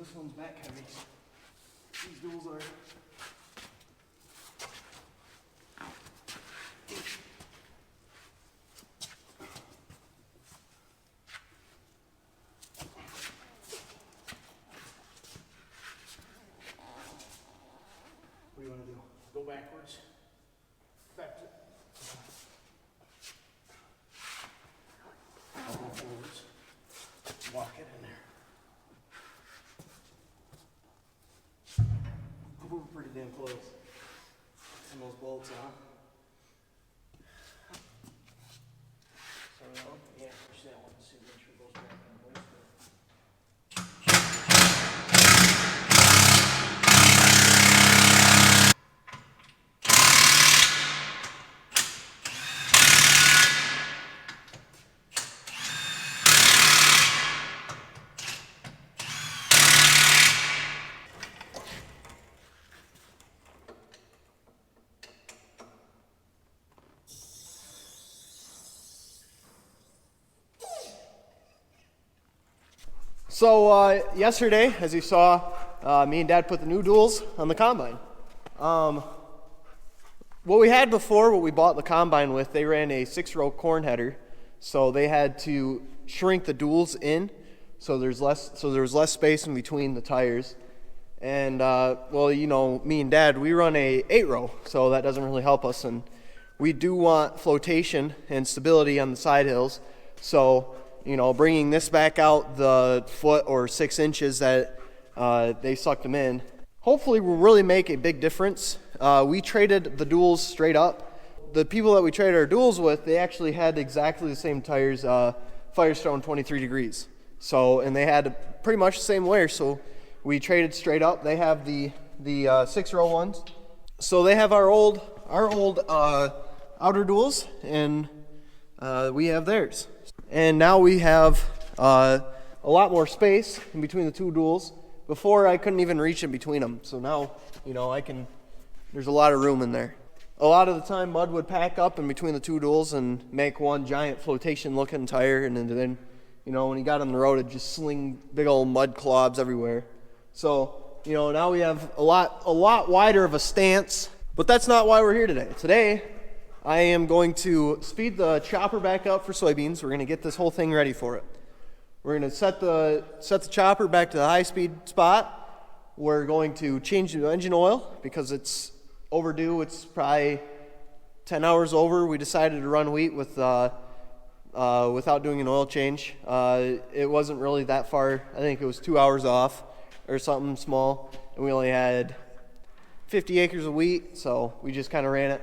this one's back heavy. These duals are what do you want to do? Go backwards? Back to I'll go forwards. Walk it in there. We're pretty damn close. And those bolts on. So yeah, push that one to see make sure it goes back in place. So yesterday, as you saw, me and Dad put the new duals on the combine. What we had before, what we bought the combine with, they ran a 6-row corn header, so they had to shrink the duals in, so there was less space in between the tires. And well, you know, me and Dad, we run a 8-row, so that doesn't really help us, and we do want flotation and stability on the side hills. So, you know, bringing this back out the foot or 6 inches that they sucked them in, hopefully will really make a big difference. We traded the duals straight up. The people that we traded our duals with, they actually had exactly the same tires, Firestone 23 degrees. So, and they had pretty much the same wear, so we traded straight up. They have the 6-row ones. So they have our old outer duals, and we have theirs. And now we have a lot more space in between the two duals. Before, I couldn't even reach in between them. So now, you know, there's a lot of room in there. A lot of the time, mud would pack up in between the two duals and make one giant flotation-looking tire. And then, you know, when he got on the road, it'd just sling big old mud clods everywhere. So, you know, now we have a lot wider of a stance. But that's not why we're here today. Today, I am going to speed the chopper back up for soybeans. We're going to get this whole thing ready for it. We're going to set the chopper back to the high-speed spot. We're going to change the engine oil because it's overdue. It's probably 10 hours over. We decided to run wheat without doing an oil change. It wasn't really that far. I think it was 2 hours off or something small. And we only had 50 acres of wheat, so we just kind of ran it.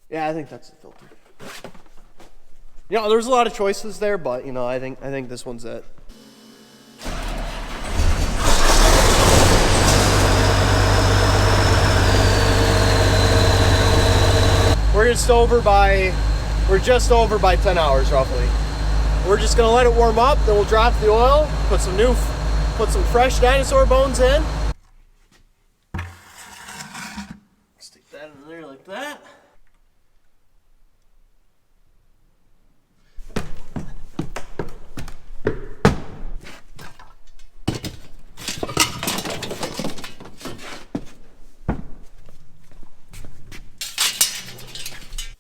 Yeah, I think that's the filter. You know, there's a lot of choices there, but, you know, I think this one's it. We're just over by 10 hours roughly. We're just gonna let it warm up, then we'll drop the oil, put some fresh dinosaur bones in. Stick that in there like that.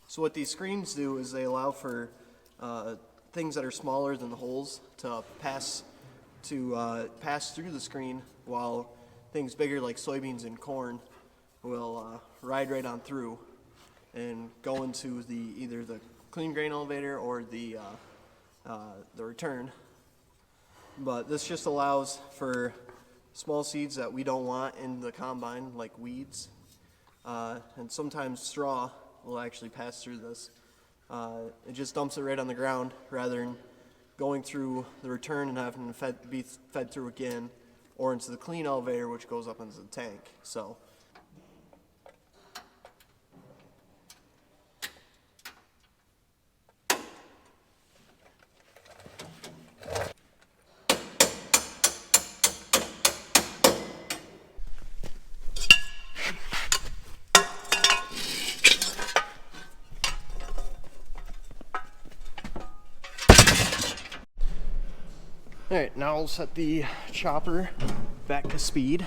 So what these screens do is they allow for things that are smaller than the holes to pass through the screen, while things bigger like soybeans and corn will ride right on through and go into either the clean grain elevator or the return. But this just allows for small seeds that we don't want in the combine, like weeds, and sometimes straw will actually pass through this. It just dumps it right on the ground rather than going through the return and having to be fed through again, or into the clean elevator, which goes up into the tank. So all right, right, now I'll set the chopper back to speed.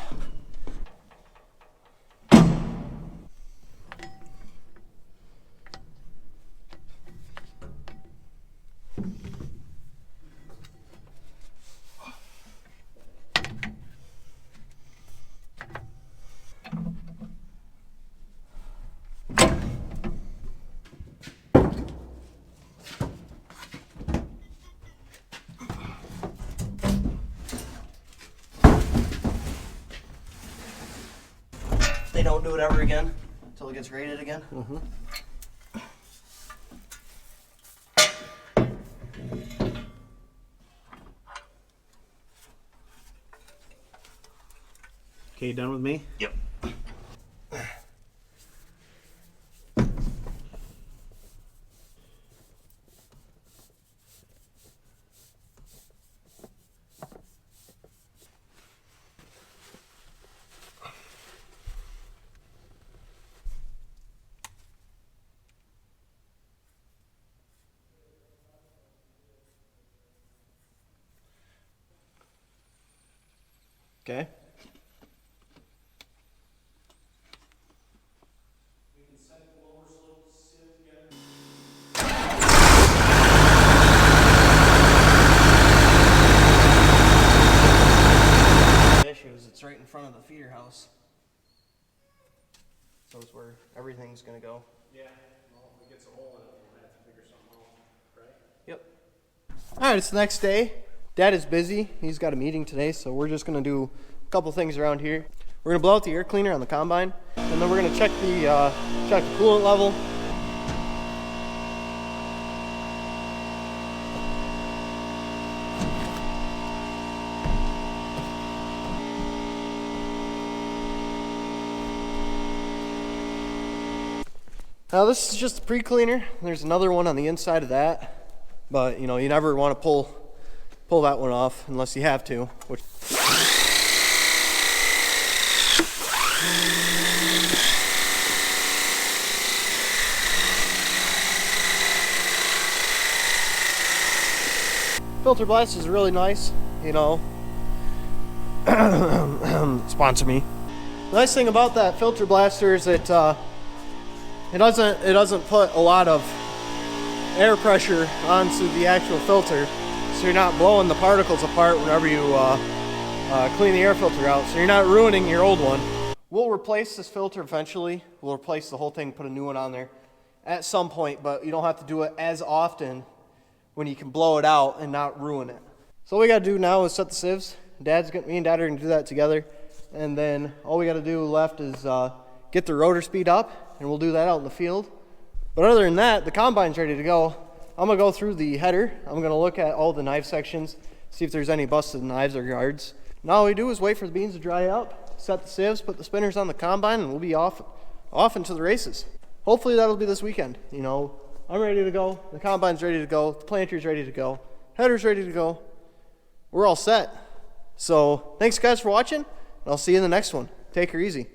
They don't do it ever again until it gets graded again. Mm-hmm. Okay, done with me? Yep. Okay. Issues. It's right in front of the feeder house. So it's where everything's gonna go. Yeah, well, if it gets a hole in it, we'll have to figure something out, right? Yep. Alright, it's the next day. Dad is busy. He's got a meeting today, so we're just gonna do a couple things around here. We're gonna blow out the air cleaner on the combine, and then we're gonna check the coolant level. Now this is just a pre-cleaner. There's another one on the inside of that, but you know, you never want to pull that one off unless you have to. Which filter blast is really nice, you know. Sponsor me. The nice thing about that filter blaster is that it doesn't put a lot of air pressure onto the actual filter, so you're not blowing the particles apart whenever you clean the air filter out, so you're not ruining your old one. We'll replace this filter eventually. We'll replace the whole thing, put a new one on there at some point, but you don't have to do it as often when you can blow it out and not ruin it. So all we gotta do now is set the sieves. Me and Dad are gonna do that together, and then all we gotta do left is get the rotor speed up, and we'll do that out in the field. But other than that, the combine's ready to go. I'm gonna go through the header. I'm gonna look at all the knife sections, see if there's any busted knives or guards. Now all we do is wait for the beans to dry up, set the sieves, put the spinners on the combine, and we'll be off into the races. Hopefully that'll be this weekend. You know, I'm ready to go, the combine's ready to go, the planter's ready to go, header's ready to go. We're all set. So thanks guys for watching, and I'll see you in the next one. Take her easy.